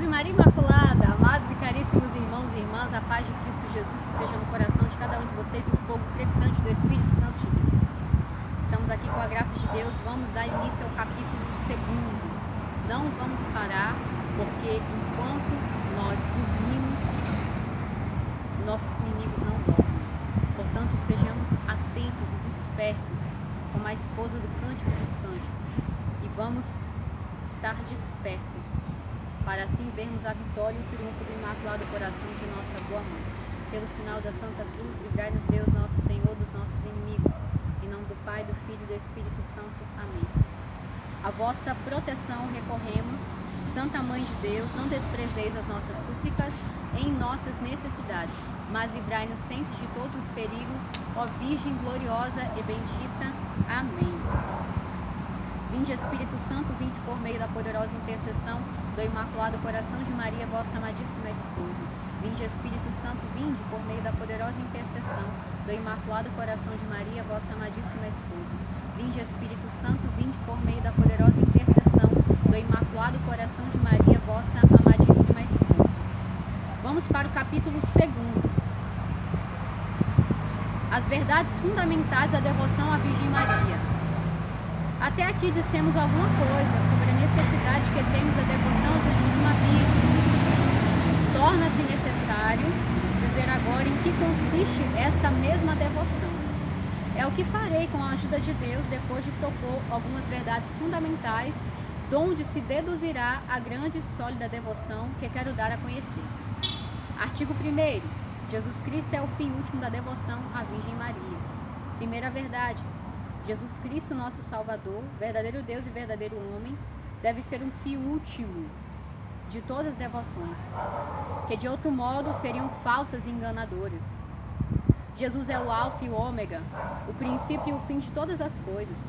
Salve Maria Imaculada! Amados e caríssimos irmãos e irmãs, a paz de Cristo Jesus esteja no coração de cada um de vocês e o fogo crepitante do Espírito Santo de Deus. Estamos aqui com a graça de Deus, vamos dar início ao capítulo 2. Não vamos parar, porque enquanto nós dormimos, nossos inimigos não dormem. Portanto, sejamos atentos e despertos, como a esposa do Cântico dos Cânticos, e vamos estar despertos, para assim vermos a vitória e o triunfo do Imaculado Coração de nossa boa mãe. Pelo sinal da Santa Cruz, livrai-nos Deus, nosso Senhor, dos nossos inimigos. Em nome do Pai, do Filho e do Espírito Santo. Amém. A vossa proteção recorremos, Santa Mãe de Deus, não desprezeis as nossas súplicas em nossas necessidades, mas livrai-nos sempre de todos os perigos, ó Virgem gloriosa e bendita. Amém. Vinde, Espírito Santo, vinde por meio da poderosa intercessão do Imaculado Coração de Maria, vossa amadíssima esposa. Vinde, Espírito Santo, vinde por meio da poderosa intercessão do Imaculado Coração de Maria, vossa amadíssima esposa. Vinde, Espírito Santo, vinde por meio da poderosa intercessão do Imaculado Coração de Maria, vossa amadíssima esposa. Vamos para o capítulo 2. As verdades fundamentais da devoção à Virgem Maria. Até aqui dissemos alguma coisa sobre a necessidade que temos da devoção à Santíssima Virgem. Torna-se necessário dizer agora em que consiste esta mesma devoção. É o que farei com a ajuda de Deus depois de propor algumas verdades fundamentais, donde se deduzirá a grande e sólida devoção que quero dar a conhecer. Artigo 1º. Jesus Cristo é o fim último da devoção à Virgem Maria. Primeira verdade. Jesus Cristo, nosso Salvador, verdadeiro Deus e verdadeiro homem, deve ser um fim último de todas as devoções, que de outro modo seriam falsas e enganadoras. Jesus é o alfa e o ômega, o princípio e o fim de todas as coisas.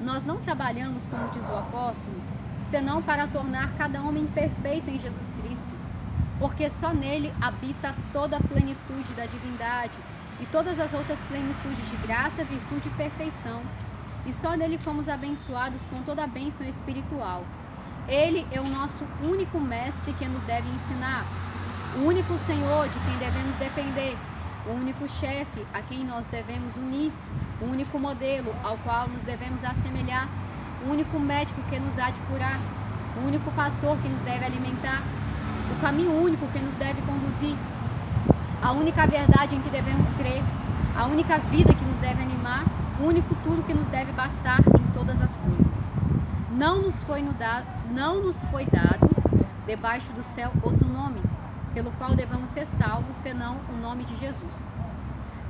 Nós não trabalhamos, como diz o apóstolo, senão para tornar cada homem perfeito em Jesus Cristo, porque só nele habita toda a plenitude da divindade, e todas as outras plenitudes de graça, virtude e perfeição. E só nele fomos abençoados com toda a bênção espiritual. Ele é o nosso único mestre que nos deve ensinar, o único Senhor de quem devemos depender, o único chefe a quem nós devemos unir, o único modelo ao qual nos devemos assemelhar, o único médico que nos há de curar, o único pastor que nos deve alimentar, o caminho único que nos deve conduzir, a única verdade em que devemos crer, a única vida que nos deve animar, o único tudo que nos deve bastar em todas as coisas. Não nos foi dado debaixo do céu outro nome, pelo qual devamos ser salvos, senão o nome de Jesus.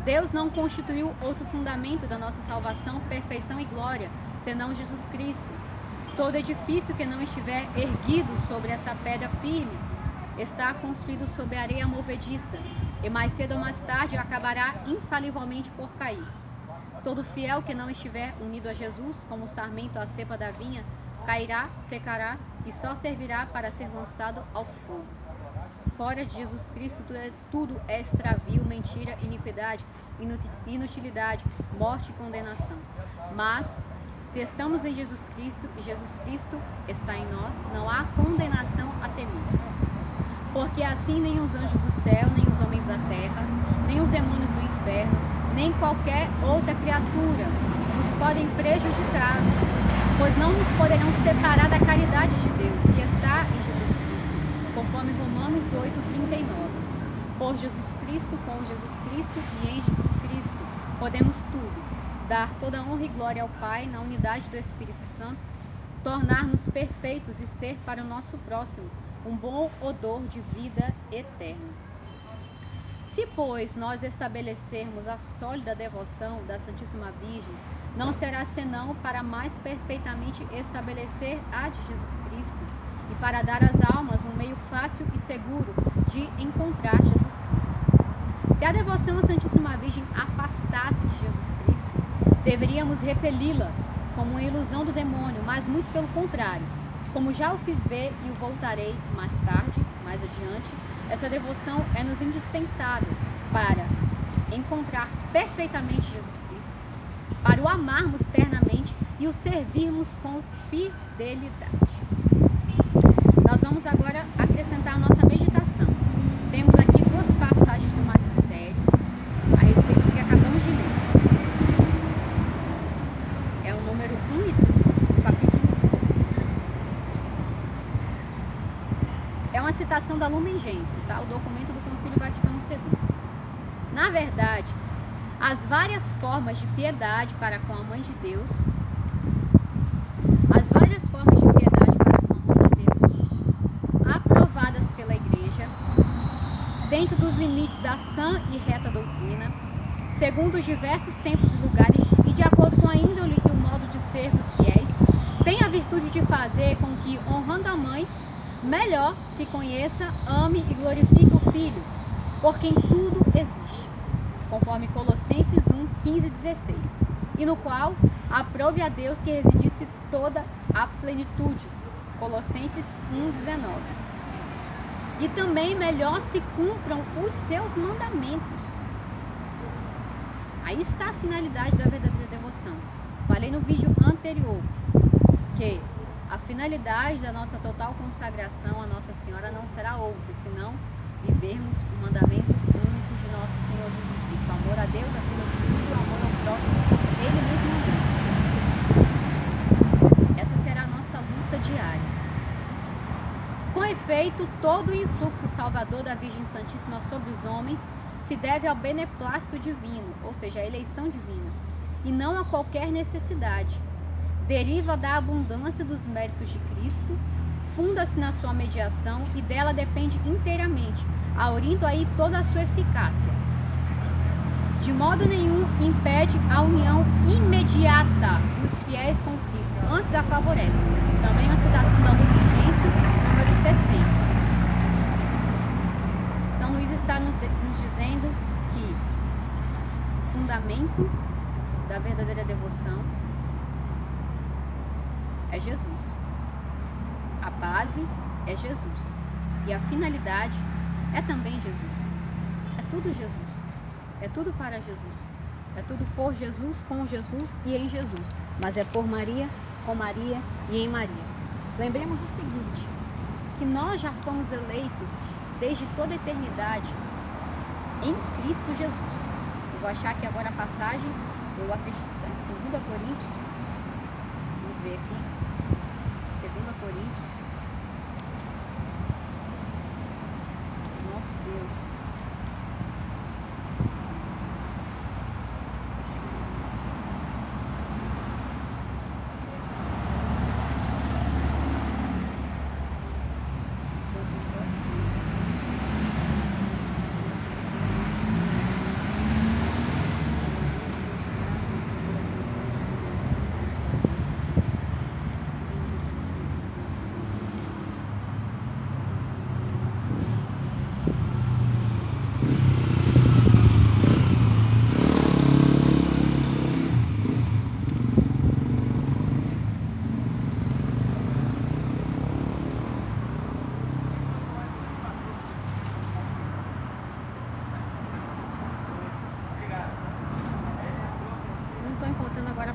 Deus não constituiu outro fundamento da nossa salvação, perfeição e glória, senão Jesus Cristo. Todo edifício que não estiver erguido sobre esta pedra firme, está construído sobre areia movediça, e mais cedo ou mais tarde acabará infalivelmente por cair. Todo fiel que não estiver unido a Jesus, como o sarmento à cepa da vinha, cairá, secará e só servirá para ser lançado ao fogo. Fora de Jesus Cristo tudo é extravio, mentira, iniquidade, inutilidade, morte e condenação. Mas, se estamos em Jesus Cristo e Jesus Cristo está em nós, não há condenação a temer. Porque assim nem os anjos do céu, nem os homens da terra, nem os demônios do inferno, nem qualquer outra criatura nos podem prejudicar, pois não nos poderão separar da caridade de Deus, que está em Jesus Cristo, conforme Romanos 8:39. Por Jesus Cristo, com Jesus Cristo e em Jesus Cristo, podemos tudo, dar toda honra e glória ao Pai na unidade do Espírito Santo, tornar-nos perfeitos e ser para o nosso próximo um bom odor de vida eterna. Se, pois, nós estabelecermos a sólida devoção da Santíssima Virgem, não será senão para mais perfeitamente estabelecer a de Jesus Cristo e para dar às almas um meio fácil e seguro de encontrar Jesus Cristo. Se a devoção à Santíssima Virgem afastasse de Jesus Cristo, deveríamos repeli-la como uma ilusão do demônio, mas muito pelo contrário. Como já o fiz ver e o voltarei mais tarde, mais adiante, essa devoção é-nos indispensável para encontrar perfeitamente Jesus Cristo, para o amarmos ternamente e o servirmos com fidelidade. Nós vamos agora acrescentar a nossa meditação. Temos aqui duas passagens do Magistério a respeito do que acabamos de ler. É o número 1 e 2, o capítulo 2. É uma citação da Lumen Gentium, tá? O documento do Concílio Vaticano II. Na verdade, as várias formas de piedade para com a Mãe de Deus, aprovadas pela Igreja, dentro dos limites da sã e reta doutrina, segundo os diversos tempos e lugares e de acordo com a índole e o modo de ser dos fiéis, tem a virtude de fazer com que, honrando a Mãe, melhor se conheça, ame e glorifique o Filho, por quem tudo existe, conforme Colossenses 1, 15 e 16, e no qual aprove a Deus que residisse toda a plenitude, Colossenses 1, 19. E também melhor se cumpram os seus mandamentos. Aí está a finalidade da verdadeira devoção. Falei no vídeo anterior que a finalidade da nossa total consagração a Nossa Senhora não será outra, senão vivermos o mandamento único de nosso Senhor Jesus Cristo. O amor a Deus acima de tudo, o amor ao próximo, Ele nos mandou. Essa será a nossa luta diária. Com efeito, todo o influxo salvador da Virgem Santíssima sobre os homens se deve ao beneplácito divino, ou seja, à eleição divina, e não a qualquer necessidade. Deriva da abundância dos méritos de Cristo, funda-se na sua mediação e dela depende inteiramente, aurindo aí toda a sua eficácia. De modo nenhum impede a união imediata dos fiéis com Cristo, antes a favorece. Também uma citação da Lumen Gentium, número 60. São Luís está nos dizendo que o fundamento da verdadeira devoção é Jesus. A base é Jesus. E a finalidade é também Jesus. É tudo Jesus. É tudo para Jesus. É tudo por Jesus, com Jesus e em Jesus. Mas é por Maria, com Maria e em Maria. Lembremos o seguinte, que nós já fomos eleitos desde toda a eternidade em Cristo Jesus. Eu vou achar aqui agora a passagem, eu acredito em 2 Coríntios. Vamos ver aqui. 2 Coríntios. Nosso Deus.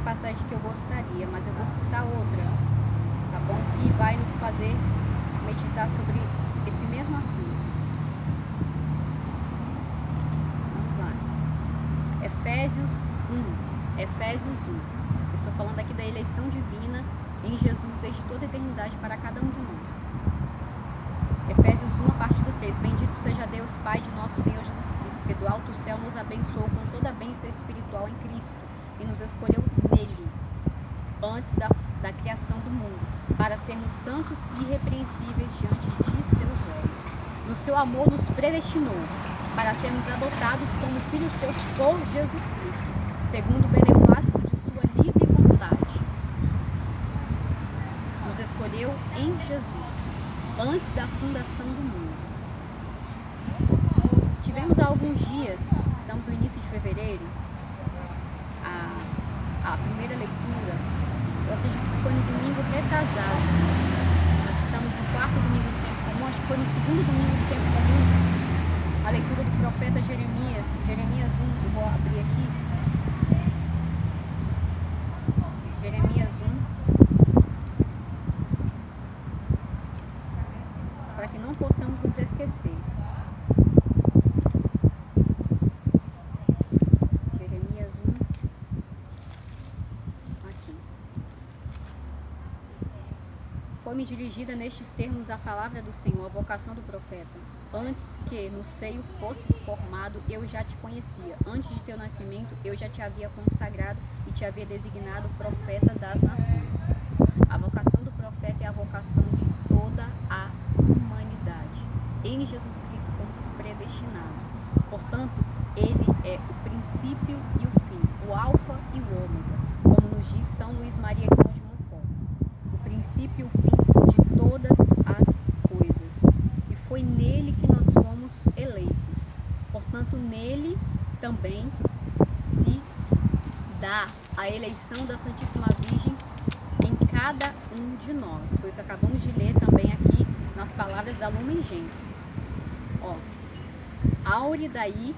Passagem que eu gostaria, mas eu vou citar outra, tá bom? Que vai nos fazer meditar sobre esse mesmo assunto. Vamos lá. Efésios 1. Efésios 1. Eu estou falando aqui da eleição divina em Jesus desde toda a eternidade para cada um de nós. Efésios 1, a partir do 3. Bendito seja Deus, Pai de nosso Senhor Jesus Cristo, que do alto céu nos abençoou com toda a bênção espiritual em Cristo e nos escolheu nele, antes da criação do mundo, para sermos santos e irrepreensíveis diante de seus olhos. No seu amor nos predestinou, para sermos adotados como filhos seus por Jesus Cristo, segundo o beneplácito de sua livre vontade. Nos escolheu em Jesus, antes da fundação do mundo. Tivemos há alguns dias, estamos no início de fevereiro, a primeira leitura, eu acredito que foi no domingo retrasado. Nós estamos no 4º domingo do tempo comum, acho que foi no 2º domingo do tempo comum, a leitura do profeta Jeremias, Jeremias 1, eu vou abrir aqui. Jeremias 1. foi-me dirigida nestes termos a palavra do Senhor, a vocação do profeta. Antes que no seio fosses formado, eu já te conhecia. Antes de teu nascimento, eu já te havia consagrado e te havia designado profeta das nações. A vocação do profeta é a vocação de toda a humanidade. Em Jesus Cristo fomos predestinados. Portanto, ele é o princípio e o fim, o alfa e o ômega, como nos diz São Luís Maria Grão de Montfort. O princípio e o fim de todas as coisas. E foi nele que nós fomos eleitos. Portanto, nele também se dá a eleição da Santíssima Virgem em cada um de nós. Foi o que acabamos de ler também aqui nas palavras da Lumen Gentium. Aure daí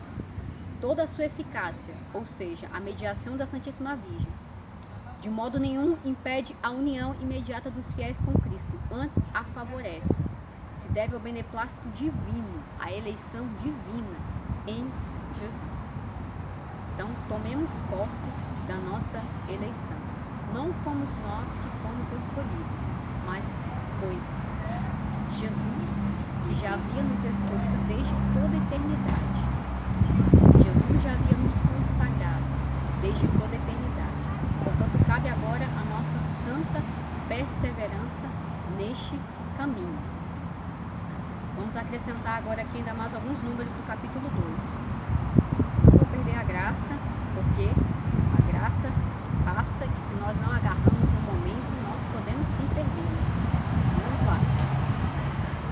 toda a sua eficácia, ou seja, a mediação da Santíssima Virgem. De modo nenhum impede a união imediata dos fiéis com Cristo, antes a favorece. Se deve ao beneplácito divino, a eleição divina em Jesus. Então, tomemos posse da nossa eleição. Não fomos nós que fomos escolhidos, mas foi Jesus que já havia nos escolhido desde toda a eternidade. Jesus já havia nos consagrado desde toda a eternidade. Portanto, cabe agora a nossa santa perseverança neste caminho. Vamos acrescentar agora aqui ainda mais alguns números do capítulo 2. Não vou perder a graça, porque a graça passa e se nós não agarramos no momento, nós podemos sim perdê-la. Vamos lá.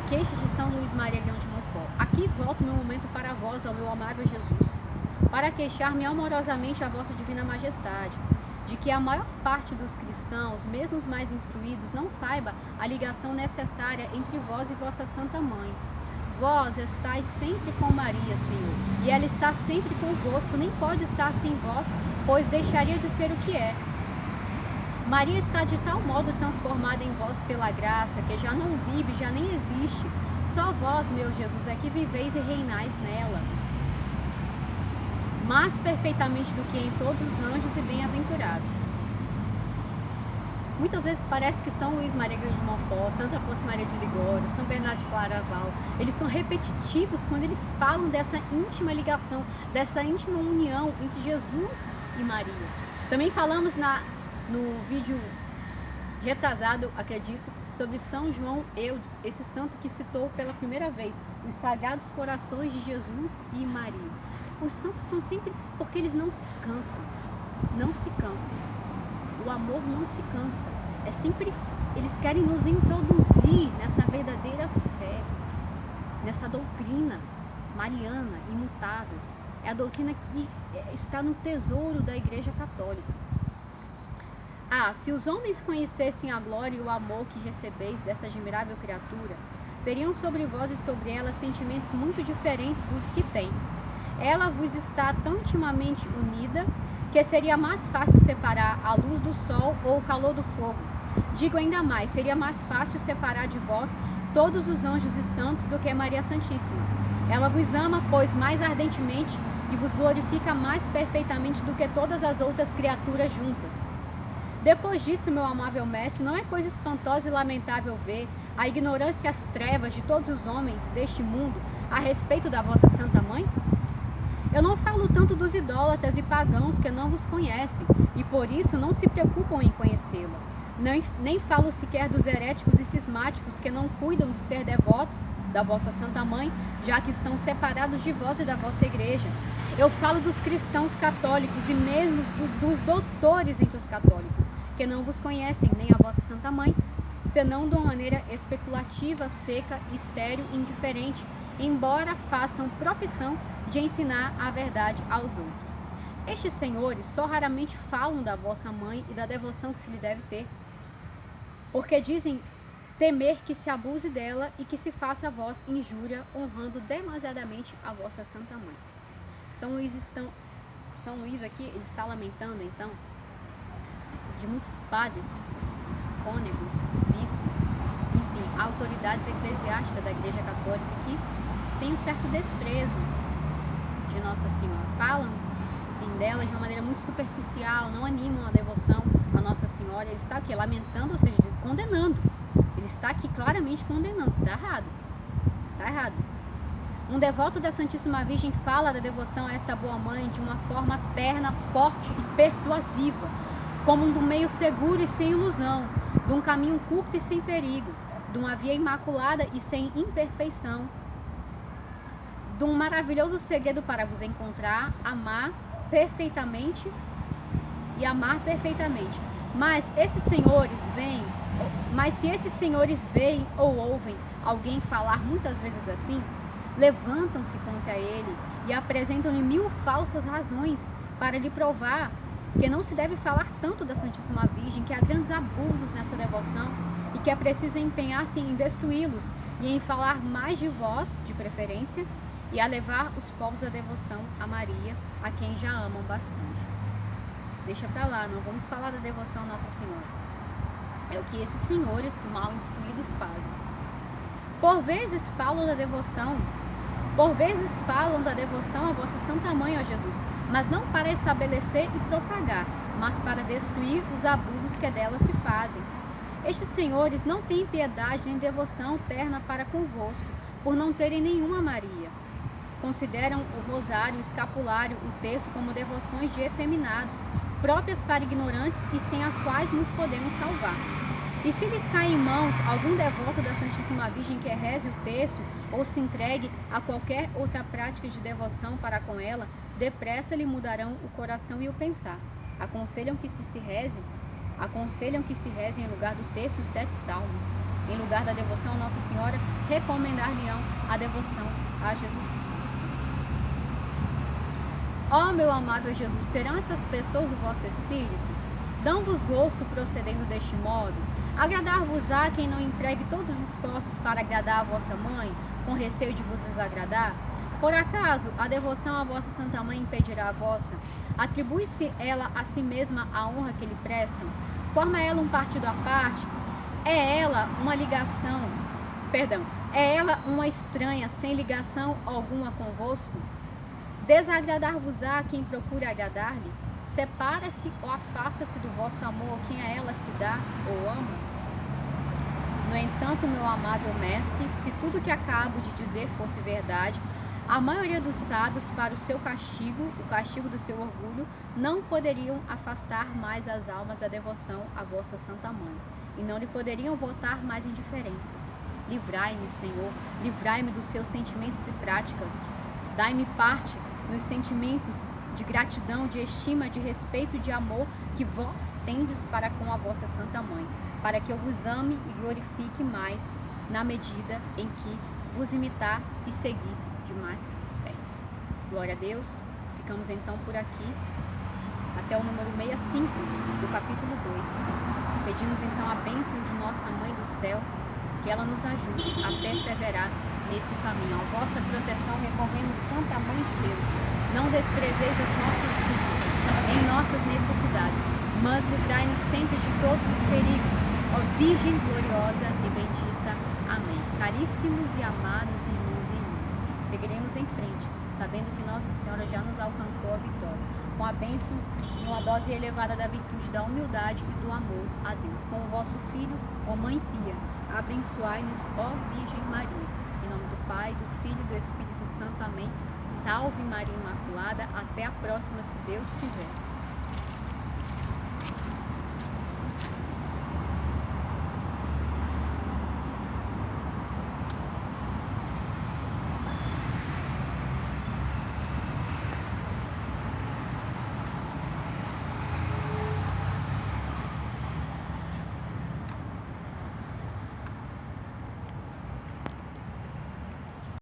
Queixas de São Luís Maria Grão de Montfort. Aqui volto meu momento para vós, ó meu amável Jesus, para queixar-me amorosamente a vossa divina majestade, de que a maior parte dos cristãos, mesmo os mais instruídos, não saiba a ligação necessária entre vós e vossa Santa Mãe. Vós estáis sempre com Maria, Senhor, e ela está sempre convosco, nem pode estar sem vós, pois deixaria de ser o que é. Maria está de tal modo transformada em vós pela graça, que já não vive, já nem existe. Só vós, meu Jesus, é que viveis e reinais nela, mais perfeitamente do que em todos os anjos e bem-aventurados. Muitas vezes parece que São Luís Maria Grão de Montfort, Santa Afonso Maria de Ligório, São Bernardo de Claraval, eles são repetitivos quando eles falam dessa íntima ligação, dessa íntima união entre Jesus e Maria. Também falamos no vídeo retrasado, acredito, sobre São João Eudes, esse santo que citou pela primeira vez os Sagrados Corações de Jesus e Maria. Os santos são sempre porque eles não se cansam, não se cansam. O amor não se cansa, é sempre, eles querem nos introduzir nessa verdadeira fé, nessa doutrina mariana, imutável. É a doutrina que está no tesouro da Igreja Católica. Se os homens conhecessem a glória e o amor que recebeis dessa admirável criatura, teriam sobre vós e sobre ela sentimentos muito diferentes dos que têm. Ela vos está tão intimamente unida que seria mais fácil separar a luz do sol ou o calor do fogo. Digo ainda mais, seria mais fácil separar de vós todos os anjos e santos do que Maria Santíssima. Ela vos ama, pois, mais ardentemente e vos glorifica mais perfeitamente do que todas as outras criaturas juntas. Depois disso, meu amável mestre, não é coisa espantosa e lamentável ver a ignorância e as trevas de todos os homens deste mundo a respeito da vossa Santa Mãe? Eu não falo tanto dos idólatras e pagãos que não vos conhecem, e por isso não se preocupam em conhecê-la. Nem falo sequer dos heréticos e cismáticos que não cuidam de ser devotos da vossa Santa Mãe, já que estão separados de vós e da vossa Igreja. Eu falo dos cristãos católicos e mesmo dos doutores entre os católicos, que não vos conhecem nem a vossa Santa Mãe, senão de uma maneira especulativa, seca, estéril e indiferente, embora façam profissão de ensinar a verdade aos outros. Estes senhores só raramente falam da vossa mãe e da devoção que se lhe deve ter, porque dizem temer que se abuse dela e que se faça a vós injúria, honrando demasiadamente a vossa Santa Mãe. São Luís aqui, ele está lamentando, então, de muitos padres, cônegos, bispos, enfim, autoridades eclesiásticas da Igreja Católica que têm um certo desprezo de Nossa Senhora. Falam, sim, dela de uma maneira muito superficial, não animam a devoção a Nossa Senhora. Ele está aqui lamentando, ou seja, condenando. Ele está aqui claramente condenando. Está errado. Está errado. Um devoto da Santíssima Virgem fala da devoção a esta boa mãe de uma forma terna, forte e persuasiva, como de um meio seguro e sem ilusão, de um caminho curto e sem perigo, de uma via imaculada e sem imperfeição, de um maravilhoso segredo para vos encontrar, amar perfeitamente e amar perfeitamente. Mas se esses senhores veem ou ouvem alguém falar muitas vezes assim, levantam-se contra ele e apresentam-lhe 1000 falsas razões para lhe provar que não se deve falar tanto da Santíssima Virgem, que há grandes abusos nessa devoção e que é preciso empenhar-se em destruí-los e em falar mais de vós, de preferência, e a levar os povos à devoção a Maria, a quem já amam bastante. Deixa pra lá, não vamos falar da devoção a Nossa Senhora. É o que esses senhores mal instruídos fazem. Por vezes falam da devoção a vossa Santa Mãe, ó Jesus, mas não para estabelecer e propagar, mas para destruir os abusos que dela se fazem. Estes senhores não têm piedade nem devoção terna para convosco, por não terem nenhuma Maria. Consideram o rosário, o escapulário, o terço como devoções de efeminados, próprias para ignorantes e sem as quais nos podemos salvar. E se lhes cai em mãos algum devoto da Santíssima Virgem que reze o terço ou se entregue a qualquer outra prática de devoção para com ela, depressa lhe mudarão o coração e o pensar. Aconselham que se rezem em lugar do terço os 7 salmos. Em lugar da devoção a Nossa Senhora, recomendar-lhe-ão a devoção a Jesus Cristo. Ó meu amável Jesus, terão essas pessoas o vosso Espírito? Dão-vos gosto procedendo deste modo? Agradar-vos-á quem não empregue todos os esforços para agradar a vossa mãe, com receio de vos desagradar? Por acaso a devoção à vossa Santa Mãe impedirá a vossa? Atribui-se ela a si mesma a honra que lhe prestam? Forma ela um partido à parte? É ela uma estranha, sem ligação alguma convosco? Desagradar-vos-á quem procura agradar-lhe? Separa-se ou afasta-se do vosso amor quem a ela se dá ou ama? No entanto, meu amável mestre, se tudo que acabo de dizer fosse verdade, a maioria dos sábios, para o seu castigo, o castigo do seu orgulho, não poderiam afastar mais as almas da devoção à vossa Santa Mãe, e não lhe poderiam votar mais indiferença. Livrai-me, Senhor, livrai-me dos seus sentimentos e práticas. Dai-me parte nos sentimentos de gratidão, de estima, de respeito e de amor que vós tendes para com a vossa Santa Mãe, para que eu vos ame e glorifique mais na medida em que vos imitar e seguir de mais perto. Glória a Deus. Ficamos então por aqui até o número 65 do capítulo 2. Pedimos então a bênção de nossa Mãe do Céu, que ela nos ajude a perseverar nesse caminho. A vossa proteção recorremos, Santa Mãe de Deus. Não desprezeis as nossas súplicas em nossas necessidades, mas livrai-nos sempre de todos os perigos, ó Virgem gloriosa e bendita. Amém. Caríssimos e amados irmãos e irmãs, seguiremos em frente, sabendo que Nossa Senhora já nos alcançou a vitória, com a bênção e uma dose elevada da virtude da humildade e do amor a Deus. Com o vosso Filho, ó Mãe Pia, abençoai-nos, ó Virgem Maria. Em nome do Pai, do Filho e do Espírito Santo. Amém. Salve Maria Imaculada. Até a próxima, se Deus quiser.